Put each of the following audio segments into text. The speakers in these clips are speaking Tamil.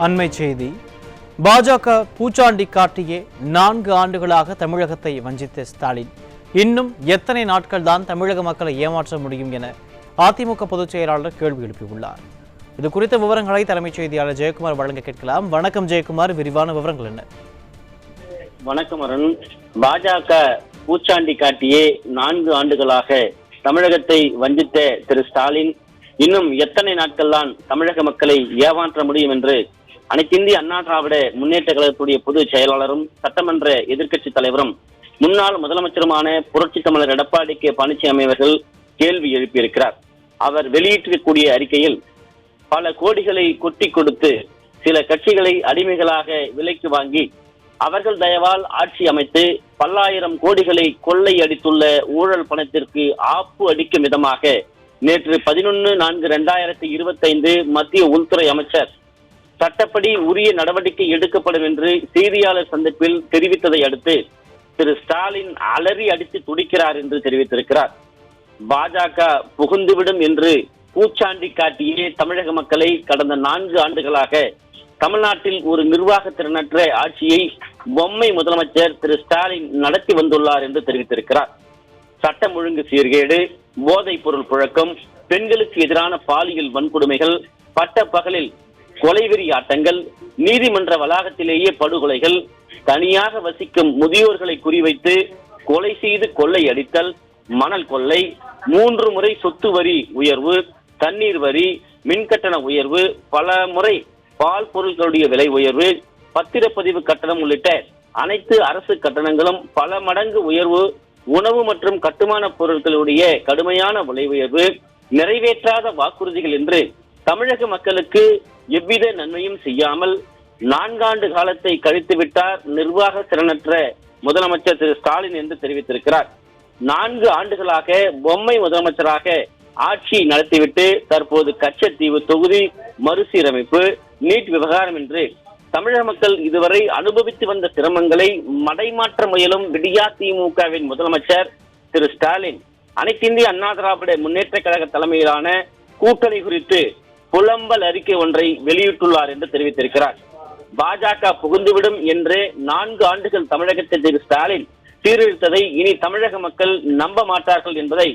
அண்மை செய்தி. பாஜக பூச்சாண்டி காட்டியே 4 ஆண்டுகளாக தமிழகத்தை வஞ்சித்த ஸ்டாலின் இன்னும் எத்தனை நாட்கள் தான் தமிழக மக்களை ஏமாற்ற முடியும் என அதிமுக பொதுச் செயலாளர் கேள்வி எழுப்பியுள்ளார். இது குறித்த விவரங்களை தலைமைச் செய்தியாளர் ஜெயக்குமார் வழங்க கேட்கலாம். வணக்கம் ஜெயக்குமார், விரிவான விவரங்கள் என்ன? வணக்கம் அருண். பாஜக பூச்சாண்டி காட்டியே 4 ஆண்டுகளாக தமிழகத்தை வஞ்சித்த திரு ஸ்டாலின் இன்னும் எத்தனை நாட்கள் தான் தமிழக மக்களை ஏமாற்ற முடியும் என்று அனைத்திந்திய அண்ணா திராவிட முன்னேற்ற கழகத்துடைய பொதுச் செயலாளரும் சட்டமன்ற எதிர்க்கட்சி தலைவரும் முன்னாள் முதலமைச்சருமான புரட்சி தமிழர் எடப்பாடி கே பழனிசாமி அவர்கள் கேள்வி எழுப்பியிருக்கிறார். அவர் வெளியிட்டிருக்கக்கூடிய அறிக்கையில் பல கோடிகளை கொட்டி கொடுத்து சில கட்சிகளை அடிமைகளாக விலைக்கு வாங்கி அவர்கள் தயவால் ஆட்சி அமைத்து பல்லாயிரம் கோடிகளை கொள்ளை அடித்துள்ள ஊழல் பணத்திற்கு ஆப்பு அடிக்கும் விதமாக நேற்று 11/4/2025 மத்திய உள்துறை அமைச்சர் சட்டப்படி உரிய நடவடிக்கை எடுக்கப்படும் என்று செய்தியாளர் சந்திப்பில் தெரிவித்ததை அடுத்து திரு ஸ்டாலின் அலறி அடித்து துடிக்கிறார் என்று தெரிவித்திருக்கிறார். பாஜக புகுந்துவிடும் என்று பூச்சாண்டி காட்டியே தமிழக மக்களை கடந்த 4 ஆண்டுகளாக தமிழ்நாட்டில் ஒரு நிர்வாக திறனற்ற ஆட்சியை பொம்மை முதலமைச்சர் திரு ஸ்டாலின் நடத்தி வந்துள்ளார் என்று தெரிவித்திருக்கிறார். சட்டம் ஒழுங்கு சீர்கேடு, போதைப் பொருள் புழக்கம், பெண்களுக்கு எதிரான பாலியல் வன்கொடுமைகள், பட்ட பகலில் கொலைவெறி ஆட்டங்கள், நீதிமன்ற வளாகத்திலேயே படுகொலைகள், தனியாக வசிக்கும் முதியோர்களை குறிவைத்து கொலை செய்து கொள்ளை அடித்தல், மணல் கொள்ளை, 3 முறை சொத்து வரி உயர்வு, தண்ணீர் வரி, மின்கட்டண உயர்வு, பல முறை பால் பொருட்களுடைய விலை உயர்வு, பத்திரப்பதிவு கட்டணம் உள்ளிட்ட அனைத்து அரசு கட்டணங்களும் பல மடங்கு உயர்வு, உணவு மற்றும் கட்டுமான பொருட்களுடைய கடுமையான விலை உயர்வு, நிறைவேற்றாத வாக்குறுதிகள் என்று தமிழக மக்களுக்கு எவ்வித நன்மையும் செய்யாமல் 4 ஆண்டு காலத்தை கழித்து விட்டார் நிர்வாக திறனற்ற முதலமைச்சர் திரு ஸ்டாலின் என்று தெரிவித்திருக்கிறார். 4 ஆண்டுகளாக பொம்மை முதலமைச்சராக ஆட்சி நடத்திவிட்டு தற்போது கச்சத்தீவு தொகுதி மறுசீரமைப்பு, நீட் விவகாரம் என்று தமிழக மக்கள் இதுவரை அனுபவித்து வந்த சிரமங்களை மடைமாற்ற முயலும் விடியா திமுகவின் முதலமைச்சர் திரு ஸ்டாலின் அனைத்திந்திய அண்ணா திராவிட முன்னேற்ற கழக தலைமையிலான கூட்டணி குறித்து புலம்பல் அறிக்கை ஒன்றை வெளியிட்டுள்ளார் என்று தெரிவித்திருக்கிறார். பாஜக புகுந்துவிடும் என்று 4 ஆண்டுகள் தமிழகத்தை திரு ஸ்டாலின் சீரழித்ததை இனி தமிழக மக்கள் நம்ப மாட்டார்கள் என்பதை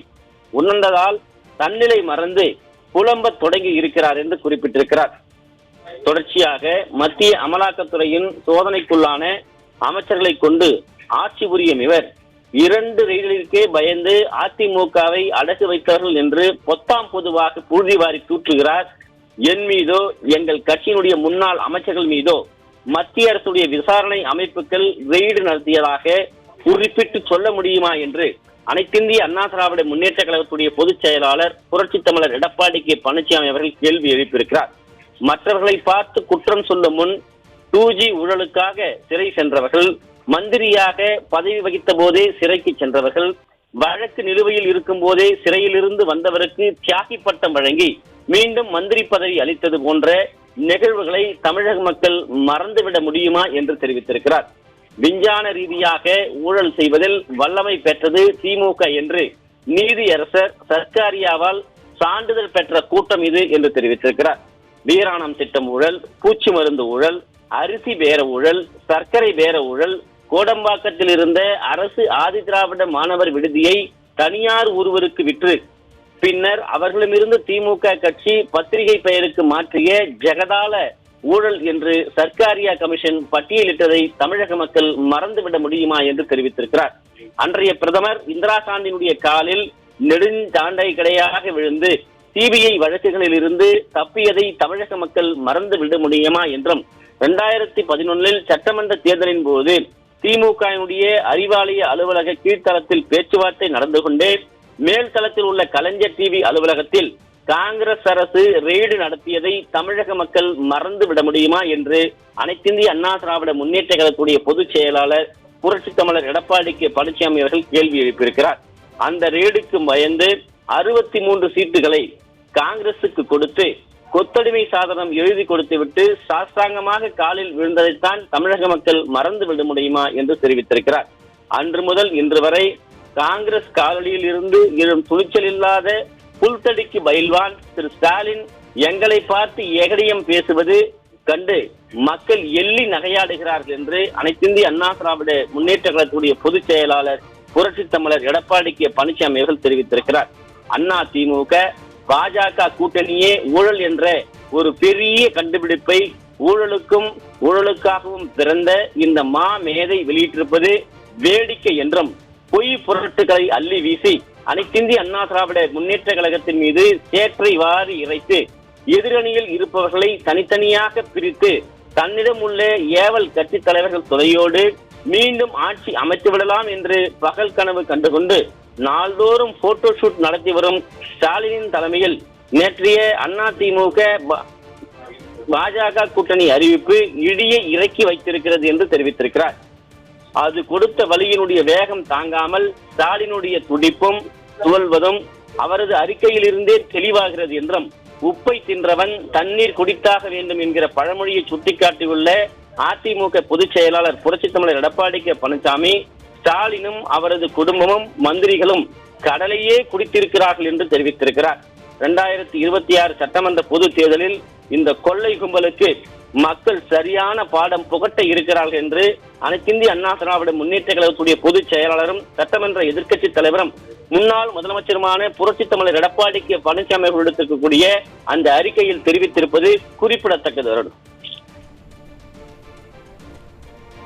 உணர்ந்ததால் தன்னிலை மறந்து புலம்ப தொடங்கி இருக்கிறார் என்று குறிப்பிட்டிருக்கிறார். தொடர்ச்சியாக மத்திய அமலாக்கத்துறையின் சோதனைக்குள்ளான அமைச்சர்களை கொண்டு ஆட்சி புரியும் இவர் 2 ரெய்டுகளுக்கே பயந்து அதிமுகவை அடகு வைத்தவர்கள் என்று பொத்தாம் பொதுவாக புழுதி வாரி தூற்றுகிறார். என் மீதோ எங்கள் கட்சியினுடைய முன்னாள் அமைச்சர்கள் மீதோ மத்திய அரசுடைய விசாரணை அமைப்புகள் ரெய்டு நடத்தியதாக குறிப்பிட்டு சொல்ல முடியுமா என்று அனைத்திந்திய அண்ணா திராவிட முன்னேற்ற கழகத்துடைய பொதுச் செயலாளர் புரட்சி தமிழர் எடப்பாடி கே பழனிசாமி அவர்கள் கேள்வி எழுப்பியிருக்கிறார். மற்றவர்களை பார்த்து குற்றம் சொல்லும் முன் 2G ஊழலுக்காக சிறை சென்றவர்கள், மந்திரியாக பதவி வகித்த போதே சிறைக்கு சென்றவர்கள், வழக்கு நிலுவையில் இருக்கும் போதே சிறையிலிருந்து வந்தவருக்கு தியாகி பட்டம் வழங்கி மீண்டும் மந்திரி பதவி அளித்தது போன்ற நிகழ்வுகளை தமிழக மக்கள் மறந்துவிட முடியுமா என்று தெரிவித்திருக்கிறார். விஞ்ஞான ரீதியாக ஊழல் செய்வதில் வல்லமை பெற்றது திமுக என்று நீதியரசர் சர்க்காரியாவால் சான்றிதழ் பெற்ற கூட்டம் இது என்று தெரிவித்திருக்கிறார். வீராணம் திட்டம் ஊழல், பூச்சி மருந்து ஊழல், அரிசி பேர ஊழல், சர்க்கரை பேர ஊழல், கோடம்பாக்கத்தில் இருந்த அரசு ஆதி திராவிட மாணவர் விடுதியை தனியார் ஒருவருக்கு விற்று பின்னர் அவர்களிடமிருந்து திமுக கட்சி பத்திரிகை பெயருக்கு மாற்றிய ஜெகதால ஊழல் என்று சர்க்காரியா கமிஷன் பட்டியலிட்டதை தமிழக மக்கள் மறந்துவிட முடியுமா என்று தெரிவித்திருக்கிறார். அன்றைய பிரதமர் இந்திரா காந்தியினுடைய காலில் நெடுஞ்சாண்டை கிடையாக விழுந்து சிபிஐ வழக்குகளில் இருந்து தப்பியதை தமிழக மக்கள் மறந்து விட முடியுமா என்றும் 2011 சட்டமன்ற தேர்தலின் போது திமுகவினுடைய அறிவாலய அலுவலக கீழ்த்தளத்தில் பேச்சுவார்த்தை நடந்து கொண்டே மேல் தளத்தில் உள்ள கலைஞர் டிவி அலுவலகத்தில் காங்கிரஸ் அரசு ரெய்டு நடத்தியதை தமிழக மக்கள் மறந்து விட முடியுமா என்று அனைத்திந்திய அண்ணா திராவிட முன்னேற்ற கழகத்துடைய பொதுச் செயலாளர் புரட்சி தமிழர் எடப்பாடி கே பழனிசாமி அவர்கள் கேள்வி எழுப்பியிருக்கிறார். அந்த ரெய்டுக்கு பயந்து 63 சீட்டுகளை காங்கிரசுக்கு கொடுத்து கொத்தடிமை சாதனம் எழுதி கொடுத்து விட்டு சாஸ்திராங்கமாக காலில் விழுந்ததைத்தான் தமிழக மக்கள் மறந்து விட முடியுமா என்று தெரிவித்திருக்கிறார். அன்று முதல் இன்று வரை காங்கிரஸ் காலடியில் இருந்து எழும் துணிச்சல் இல்லாத புல்தடிக்கு பயில்வான் திரு ஸ்டாலின் எங்களை பார்த்து ஏகடியம் பேசுவது கண்டு மக்கள் எள்ளி நகையாடுகிறார்கள் என்று அனைத்திந்திய அண்ணா திராவிட முன்னேற்ற கழகத்துடைய பொதுச் செயலாளர் புரட்சி தமிழர் எடப்பாடி கே பழனிசாமி அவர்கள் தெரிவித்திருக்கிறார். அண்ணா திமுக பாஜக கூட்டணியே ஊழல் என்ற ஒரு பெரிய கண்டுபிடிப்பை ஊழலுக்காகவும் பிறந்த இந்த மா மேதை வெளியிட்டிருப்பது வேடிக்கை என்றும், பொய் புரட்டுகளை அள்ளி வீசி அனைத்திந்திய அண்ணா திராவிட முன்னேற்ற கழகத்தின் மீது சேற்றை வாரி இறைத்து எதிரணியில் இருப்பவர்களை தனித்தனியாக பிரித்து தன்னிடம் உள்ள ஏவல் கட்சி தலைவர்கள் துணையோடு மீண்டும் ஆட்சி அமைத்து விடலாம் என்று பகல் கனவு கண்டுகொண்டு நாள்தோறும் போட்டோ ஷூட் நடத்தி வரும் ஸ்டாலினின் தலைமையில் நேற்றைய அதிமுக பாஜக கூட்டணி அறிவிப்பு இடியை இறக்கி வைத்திருக்கிறது என்று தெரிவித்திருக்கிறார். அது கொடுத்த வலியினுடைய வேகம் தாங்காமல் ஸ்டாலினுடைய துடிப்பும் துவல்வதும் அவரது அறிக்கையில் இருந்தே தெளிவாகிறது என்றும், உப்பை தின்றவன் தண்ணீர் குடித்தாக வேண்டும் என்கிற பழமொழியை சுட்டிக்காட்டியுள்ள அதிமுக பொதுச் செயலாளர் புரட்சி தமிழர் எடப்பாடி கே பழனிசாமி, ஸ்டாலினும் அவரது குடும்பமும் மந்திரிகளும் கடலையே குடித்திருக்கிறார்கள் என்று தெரிவித்திருக்கிறார். 2026 சட்டமன்ற பொது தேர்தலில் இந்த கொள்ளை கும்பலுக்கு மக்கள் சரியான பாடம் புகட்ட இருக்கிறார்கள் என்று அனைத்திந்திய அண்ணா திராவிட முன்னேற்ற கழகத்துடைய பொதுச் செயலாளரும் சட்டமன்ற எதிர்க்கட்சி தலைவரும் முன்னாள் முதலமைச்சருமான புரட்சி தமிழர் எடப்பாடி கே பழனிசாமி அவர்கள் எடுத்திருக்கக்கூடிய அந்த அறிக்கையில் தெரிவித்திருப்பது குறிப்பிடத்தக்கது.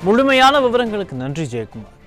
முழுமையான விவரங்களுக்கு நன்றி ஜெயக்குமார்.